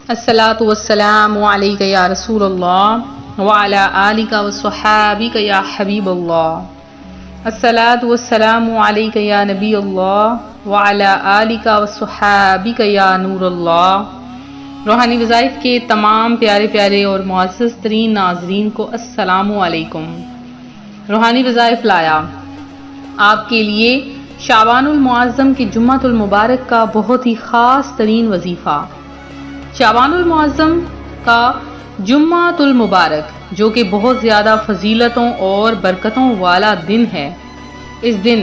الصلاۃ والسلام علیک یا رسول اللہ وعلی آلک وصحابک یا حبیب اللہ۔ الصلاۃ والسلام علیک یا نبی اللہ وعلی آلک وصحابک یا نور اللہ۔ روحانی وظائف کے تمام پیارے پیارے اور معزز ترین ناظرین کو السلام علیکم۔ روحانی وظائف لایا آپ کے لیے شعبان المعظم کی جمعۃ المبارک کا بہت ہی خاص ترین وظیفہ۔ شعبان المعظم کا جمعۃ المبارک جو کہ بہت زیادہ فضیلتوں اور برکتوں والا دن ہے، اس دن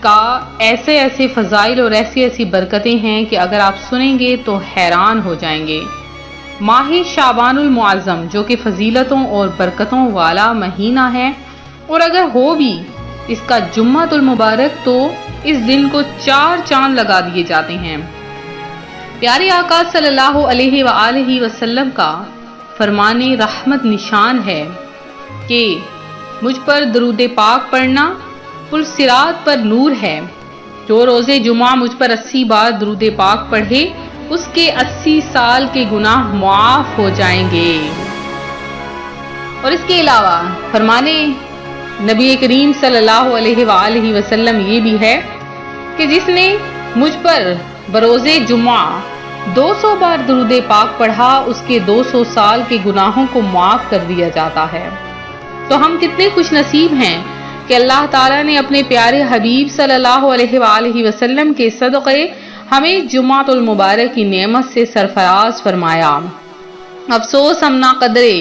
کا ایسے فضائل اور ایسی برکتیں ہیں کہ اگر آپ سنیں گے تو حیران ہو جائیں گے۔ ماہ شعبان المعظم جو کہ فضیلتوں اور برکتوں والا مہینہ ہے، اور اگر ہو بھی اس کا جمعۃ المبارک تو اس دن کو 4 چاند لگا دیے جاتے ہیں۔ پیارے آقا صلی اللہ علیہ وآلہ وسلم کا فرمان رحمت نشان ہے کہ مجھ پر درود پاک پڑھنا پل صراط پر نور ہے۔ جو روز جمعہ مجھ پر 80 بار درود پاک پڑھے اس کے 80 سال کے گناہ معاف ہو جائیں گے۔ اور اس کے علاوہ فرمان نبی کریم صلی اللہ علیہ وآلہ وسلم یہ بھی ہے کہ جس نے مجھ پر بروز جمعہ 200 بار درود پاک پڑھا اس کے 200 سال کے گناہوں کو معاف کر دیا جاتا ہے۔ تو ہم کتنے خوش نصیب ہیں کہ اللہ تعالیٰ نے اپنے پیارے حبیب صلی اللہ علیہ وآلہ وسلم کے صدقے ہمیں جمعۃ المبارک کی نعمت سے سرفراز فرمایا۔ افسوس ہم نا قدرے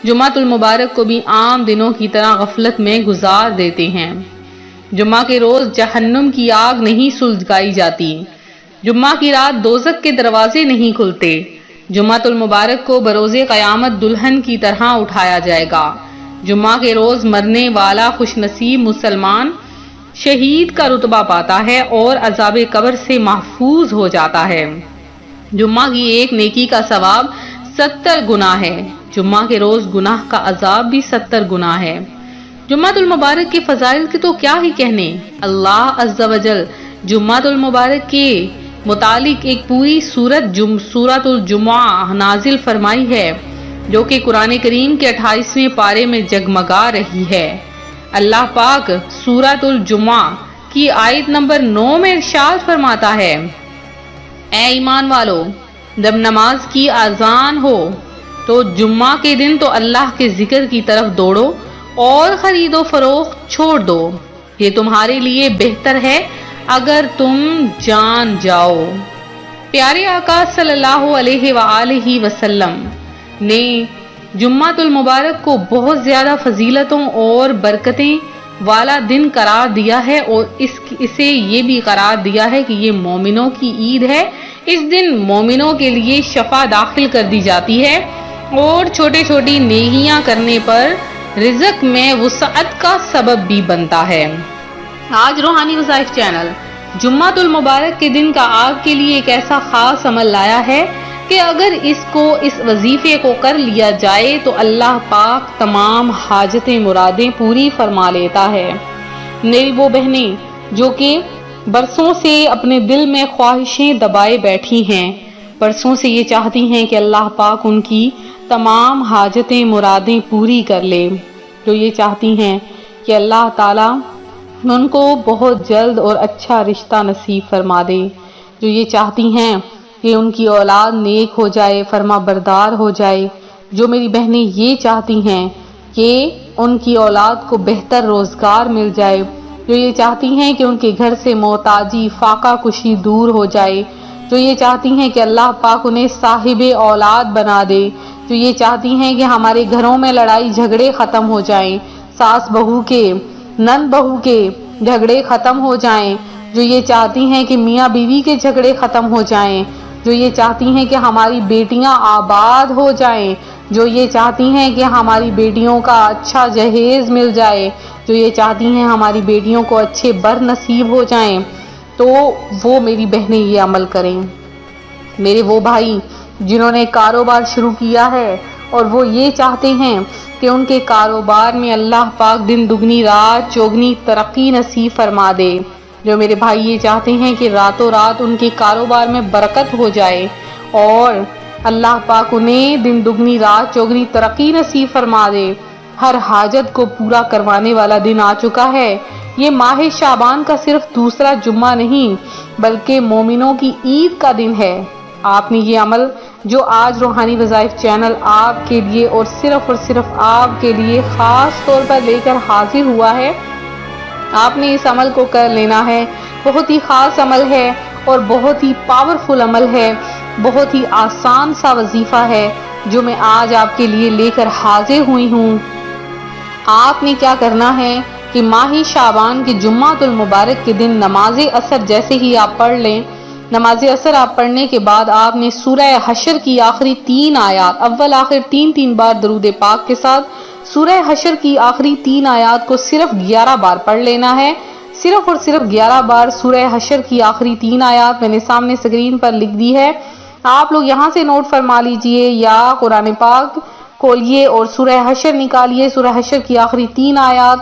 جمعۃ المبارک کو بھی عام دنوں کی طرح غفلت میں گزار دیتے ہیں۔ جمعہ کے روز جہنم کی آگ نہیں سلجھائی جاتی، جمعہ کی رات دوزخ کے دروازے نہیں کھلتے۔ جمعۃ المبارک کو بروز قیامت دلہن کی طرح اٹھایا جائے گا۔ جمعہ کے روز مرنے والا خوش نصیب مسلمان شہید کا رتبہ پاتا ہے اور عذاب قبر سے محفوظ ہو جاتا ہے۔ جمعہ کی ایک نیکی کا ثواب 70 گنا ہے۔ جمعہ کے روز گناہ کا عذاب بھی 70 گنا ہے۔ جمعۃ المبارک کے فضائل کے تو کیا ہی کہنے۔ اللہ عز و جل جمعۃ المبارک کے متعلق ایک پوری سورۃ الجمعہ نازل فرمائی ہے جو کہ قرآن کریم کے 28ویں پارے میں جگمگا رہی ہے۔ اللہ پاک سورۃ الجمعہ کی آیت نمبر 9 میں ارشاد فرماتا ہے، اے ایمان والو، جب نماز کی اذان ہو تو جمعہ کے دن تو اللہ کے ذکر کی طرف دوڑو اور خرید و فروخت چھوڑ دو، یہ تمہارے لیے بہتر ہے اگر تم جان جاؤ۔ پیارے آقا صلی اللہ علیہ وآلہ وسلم نے جمعۃ المبارک کو بہت زیادہ فضیلتوں اور برکتیں والا دن قرار دیا ہے، اور اسے یہ بھی قرار دیا ہے کہ یہ مومنوں کی عید ہے۔ اس دن مومنوں کے لیے شفاء داخل کر دی جاتی ہے اور چھوٹی نیکیاں کرنے پر رزق میں وسعت کا سبب بھی بنتا ہے۔ آج روحانی وظائف چینل جمعۃ المبارک کے دن کا آپ کے لیے ایک ایسا خاص عمل لایا ہے کہ اگر اس وظیفے کو کر لیا جائے تو اللہ پاک تمام حاجتیں مرادیں پوری فرما لیتا ہے۔ میری وہ بہنیں جو کہ برسوں سے اپنے دل میں خواہشیں دبائے بیٹھی ہیں، برسوں سے یہ چاہتی ہیں کہ اللہ پاک ان کی تمام حاجتیں مرادیں پوری کر لے، جو یہ چاہتی ہیں کہ اللہ تعالیٰ ان کو بہت جلد اور اچھا رشتہ نصیب فرما دے، جو یہ چاہتی ہیں کہ ان کی اولاد نیک ہو جائے، فرما بردار ہو جائے، جو میری بہنیں یہ چاہتی ہیں کہ ان کی اولاد کو بہتر روزگار مل جائے، جو یہ چاہتی ہیں کہ ان کے گھر سے محتاجی فاقہ کشی دور ہو جائے، جو یہ چاہتی ہیں کہ اللہ پاک انہیں صاحب اولاد بنا دے، جو یہ چاہتی ہیں کہ ہمارے گھروں میں لڑائی جھگڑے ختم ہو جائیں، ساس بہو کے نند بہو کے جھگڑے ختم ہو جائیں، جو یہ چاہتی ہیں کہ میاں بیوی کے جھگڑے ختم ہو جائیں، جو یہ چاہتی ہیں کہ ہماری بیٹیاں آباد ہو جائیں، جو یہ چاہتی ہیں کہ ہماری بیٹیوں کا اچھا جہیز مل جائے، جو یہ چاہتی ہیں ہماری بیٹیوں کو اچھے بر نصیب ہو جائیں، تو وہ میری بہنیں یہ عمل کریں۔ میرے وہ بھائی جنہوں نے کاروبار شروع کیا ہے اور وہ یہ چاہتے ہیں کہ ان کے کاروبار میں اللہ پاک دن دگنی رات چوگنی ترقی نصیب فرما دے، جو میرے بھائی یہ چاہتے ہیں کہ راتوں رات ان کے کاروبار میں برکت ہو جائے اور اللہ پاک انہیں دن دگنی رات چوگنی ترقی نصیب فرما دے۔ ہر حاجت کو پورا کروانے والا دن آ چکا ہے۔ یہ ماہ شعبان کا صرف دوسرا جمعہ نہیں بلکہ مومنوں کی عید کا دن ہے۔ آپ نے یہ عمل جو آج روحانی وظائف چینل آپ کے لیے اور صرف آپ کے لیے خاص طور پر لے کر حاضر ہوا ہے، آپ نے اس عمل کو کر لینا ہے۔ بہت ہی خاص عمل ہے اور بہت ہی پاورفل عمل ہے، بہت ہی آسان سا وظیفہ ہے جو میں آج آپ کے لیے لے کر حاضر ہوئی ہوں۔ آپ نے کیا کرنا ہے کہ ماہ شعبان کے جمعۃ المبارک کے دن نماز عصر جیسے ہی آپ پڑھ لیں، نماز عصر آپ پڑھنے کے بعد آپ نے سورہ حشر کی آخری 3 آیات اول آخر 3 بار درود پاک کے ساتھ سورہ حشر کی آخری 3 آیات کو صرف 11 بار پڑھ لینا ہے۔ صرف 11 بار سورہ حشر کی آخری 3 آیات میں نے سامنے اسکرین پر لکھ دی ہے، آپ لوگ یہاں سے نوٹ فرما لیجئے یا قرآن پاک کھولیے اور سورہ حشر نکالیے۔ سورہ حشر کی آخری 3 آیات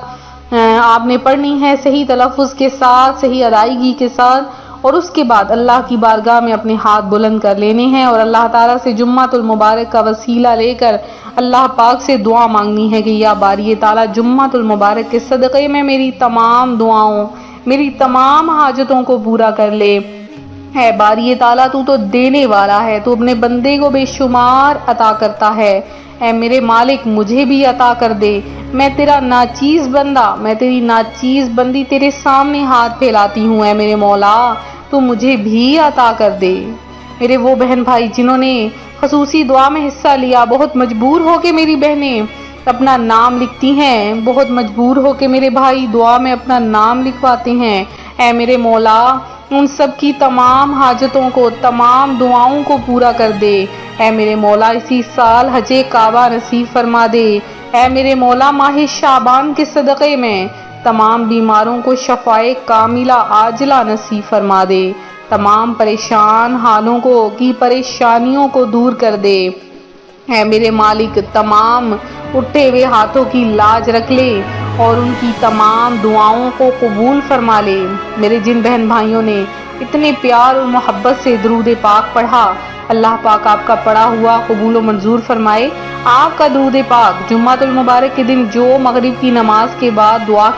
آپ نے پڑھنی ہے صحیح تلفظ کے ساتھ، صحیح ادائیگی کے ساتھ، اور اس کے بعد اللہ کی بارگاہ میں اپنے ہاتھ بلند کر لینے ہیں اور اللہ تعالیٰ سے جمعۃ المبارک کا وسیلہ لے کر اللہ پاک سے دعا مانگنی ہے کہ یا باری تعالیٰ جمعۃ المبارک کے صدقے میں میری تمام دعاؤں، میری تمام حاجتوں کو پورا کر لے۔ اے باری تعالیٰ تو دینے والا ہے، تو اپنے بندے کو بے شمار عطا کرتا ہے۔ اے میرے مالک مجھے بھی عطا کر دے، میں تیرا ناچیز بندہ، میں تیری ناچیز بندی تیرے سامنے ہاتھ پھیلاتی ہوں۔ اے میرے مولا تو مجھے بھی عطا کر دے۔ میرے وہ بہن بھائی جنہوں نے خصوصی دعا میں حصہ لیا، بہت مجبور ہو کے میری بہنیں اپنا نام لکھتی ہیں، بہت مجبور ہو کے میرے بھائی دعا میں اپنا نام لکھواتے ہیں، اے میرے مولا ان سب کی تمام حاجتوں کو، تمام دعاؤں کو پورا کر دے۔ اے میرے مولا اسی سال حج کعبہ نصیب فرما دے۔ اے میرے مولا ماہ شعبان کے صدقے میں تمام بیماروں کو شفائے کاملہ عاجلہ نصیب فرما دے، تمام پریشان حالوں کو کی پریشانیوں کو دور کر دے۔ اے میرے مالک تمام اٹھے ہوئے ہاتھوں کی لاج رکھ لے اور ان کی تمام دعاؤں کو قبول فرما لے۔ میرے جن بہن بھائیوں نے اتنے پیار اور محبت سے درود پاک پڑھا، اللہ پاک آپ کا پڑھا ہوا قبول و منظور فرمائے۔ آپ کا درود پاک جمعۃ المبارک کے دن جو مغرب کی نماز کے بعد دعا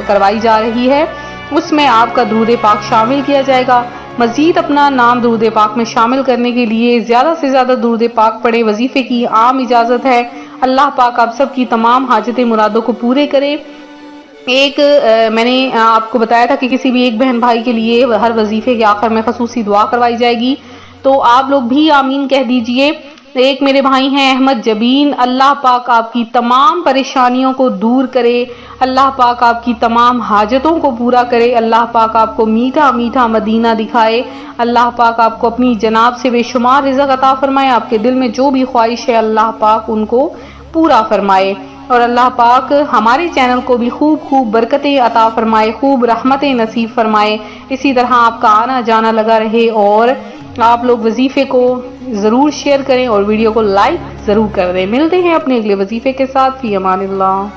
کروائی جا رہی ہے اس میں آپ کا درود پاک شامل کیا جائے گا۔ مزید اپنا نام درود پاک میں شامل کرنے کے لیے زیادہ سے زیادہ درود پاک پڑھیں، وظیفے کی عام اجازت ہے۔ اللہ پاک آپ سب کی تمام حاجت مرادوں کو پورے کرے۔ میں نے آپ کو بتایا تھا کہ کسی بھی ایک بہن بھائی کے لیے ہر وظیفے کے آخر میں خصوصی دعا کروائی جائے گی، تو آپ لوگ بھی آمین کہہ دیجئے۔ ایک میرے بھائی ہیں احمد جبین، اللہ پاک آپ کی تمام پریشانیوں کو دور کرے، اللہ پاک آپ کی تمام حاجتوں کو پورا کرے، اللہ پاک آپ کو میٹھا میٹھا مدینہ دکھائے، اللہ پاک آپ کو اپنی جناب سے بے شمار رزق عطا فرمائے، آپ کے دل میں جو بھی خواہش ہے اللہ پاک ان کو پورا فرمائے، اور اللہ پاک ہمارے چینل کو بھی خوب خوب برکتیں عطا فرمائے، خوب رحمتیں نصیب فرمائے، اسی طرح آپ کا آنا جانا لگا رہے، اور آپ لوگ وظیفے کو ضرور شیئر کریں اور ویڈیو کو لائک ضرور کر دیں۔ ملتے ہیں اپنے اگلے وظیفے کے ساتھ، فی امان اللہ۔